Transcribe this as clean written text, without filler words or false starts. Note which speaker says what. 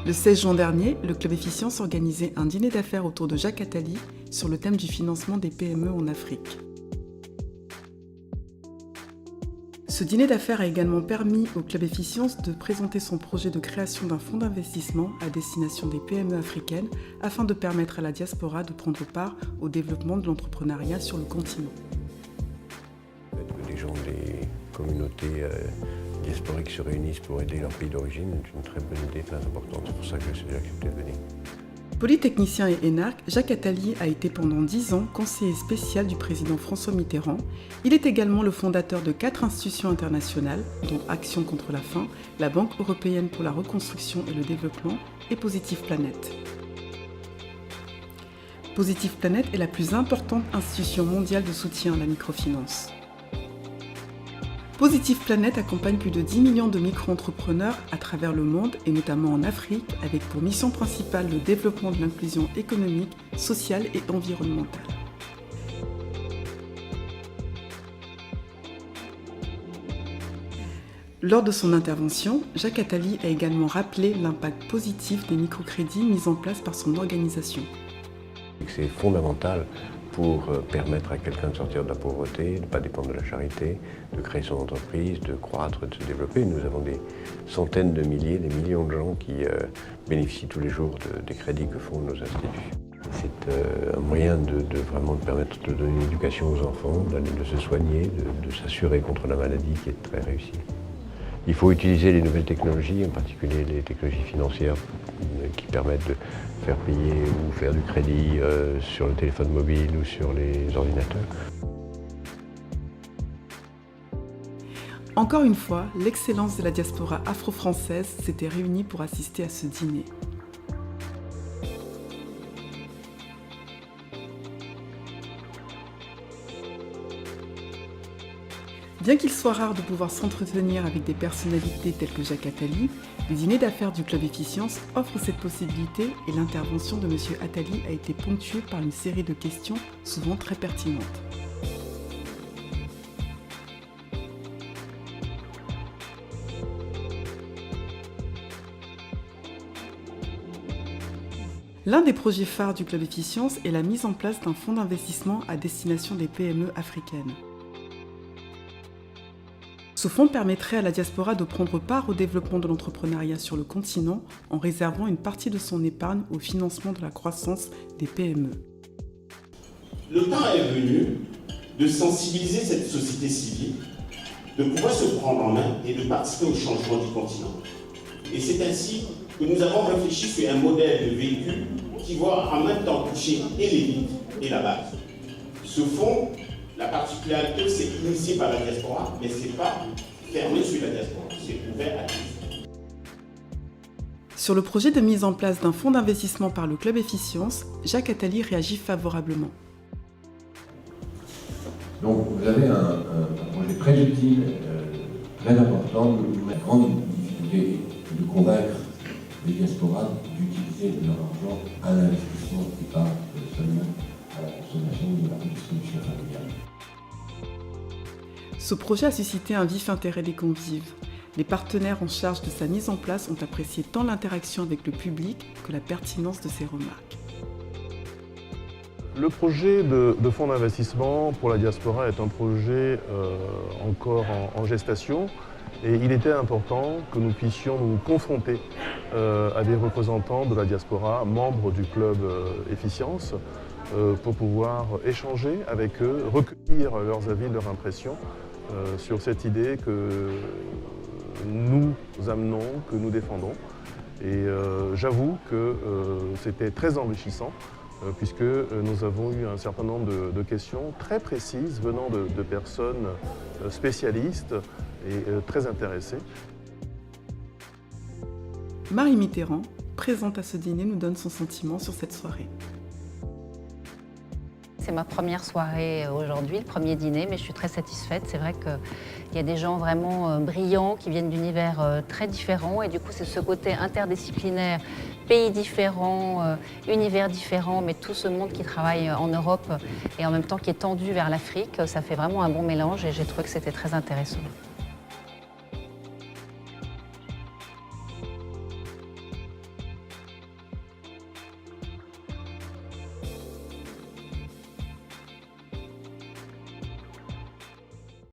Speaker 1: Le 16 juin dernier, le Club Efficience organisait un dîner d'affaires autour de Jacques Attali sur le thème du financement des PME en Afrique. Ce dîner d'affaires a également permis au Club Efficience de présenter son projet de création d'un fonds d'investissement à destination des PME africaines afin de permettre à la diaspora de prendre part au développement de l'entrepreneuriat sur le continent.
Speaker 2: Que des gens des communautés diasporiques se réunissent pour aider leur pays d'origine est une très bonne idée, très importante. C'est pour ça que j'ai accepté de venir.
Speaker 1: Polytechnicien et énarque, Jacques Attali a été pendant 10 ans conseiller spécial du président François Mitterrand. Il est également le fondateur de 4 institutions internationales, dont Action contre la faim, la Banque européenne pour la reconstruction et le développement et Positive Planet. Positive Planet est la plus importante institution mondiale de soutien à la microfinance. Positive Planet accompagne plus de 10 millions de micro-entrepreneurs à travers le monde et notamment en Afrique, avec pour mission principale le développement de l'inclusion économique, sociale et environnementale. Lors de son intervention, Jacques Attali a également rappelé l'impact positif des microcrédits mis en place par son organisation.
Speaker 2: C'est fondamental pour permettre à quelqu'un de sortir de la pauvreté, de ne pas dépendre de la charité, de créer son entreprise, de croître, de se développer. Nous avons des centaines de milliers, des millions de gens qui bénéficient tous les jours des crédits que font nos instituts. C'est un moyen de vraiment permettre de donner une éducation aux enfants, de se soigner, de s'assurer contre la maladie qui est très réussie. Il faut utiliser les nouvelles technologies, en particulier les technologies financières qui permettent de faire payer ou faire du crédit sur le téléphone mobile ou sur les ordinateurs.
Speaker 1: Encore une fois, l'excellence de la diaspora afro-française s'était réunie pour assister à ce dîner. Bien qu'il soit rare de pouvoir s'entretenir avec des personnalités telles que Jacques Attali, le dîner d'affaires du Club Efficience offre cette possibilité et l'intervention de M. Attali a été ponctuée par une série de questions souvent très pertinentes. L'un des projets phares du Club Efficience est la mise en place d'un fonds d'investissement à destination des PME africaines. Ce fonds permettrait à la diaspora de prendre part au développement de l'entrepreneuriat sur le continent en réservant une partie de son épargne au financement de la croissance des PME.
Speaker 3: Le temps est venu de sensibiliser cette société civile, de pouvoir se prendre en main et de participer au changement du continent. Et c'est ainsi que nous avons réfléchi sur un modèle de véhicule qui va en même temps toucher et l'élite et la base. Ce fonds, la particularité, c'est initié par la diaspora, mais ce n'est pas fermé sur la diaspora, c'est ouvert à tous.
Speaker 1: Sur le projet de mise en place d'un fonds d'investissement par le Club Efficience, Jacques Attali réagit favorablement.
Speaker 4: Donc vous avez un projet très utile, très important, la grande difficulté de convaincre les diasporas d'utiliser leur argent à l'investissement et pas seulement à la consommation de la redistribution familiale.
Speaker 1: Ce projet a suscité un vif intérêt des convives. Les partenaires en charge de sa mise en place ont apprécié tant l'interaction avec le public que la pertinence de ses remarques.
Speaker 5: Le projet de fonds d'investissement pour la diaspora est un projet encore en gestation et il était important que nous puissions nous confronter à des représentants de la diaspora, membres du Club Efficience, pour pouvoir échanger avec eux, recueillir leurs avis, leurs impressions sur cette idée que nous amenons, que nous défendons. Et j'avoue que c'était très enrichissant puisque nous avons eu un certain nombre de questions très précises venant de personnes spécialistes et très intéressées.
Speaker 1: Marie Mitterrand, présente à ce dîner, nous donne son sentiment sur cette soirée.
Speaker 6: C'est ma première soirée aujourd'hui, le premier dîner, mais je suis très satisfaite. C'est vrai qu'il y a des gens vraiment brillants qui viennent d'univers très différents et du coup c'est ce côté interdisciplinaire, pays différents, univers différents, mais tout ce monde qui travaille en Europe et en même temps qui est tendu vers l'Afrique. Ça fait vraiment un bon mélange et j'ai trouvé que c'était très intéressant.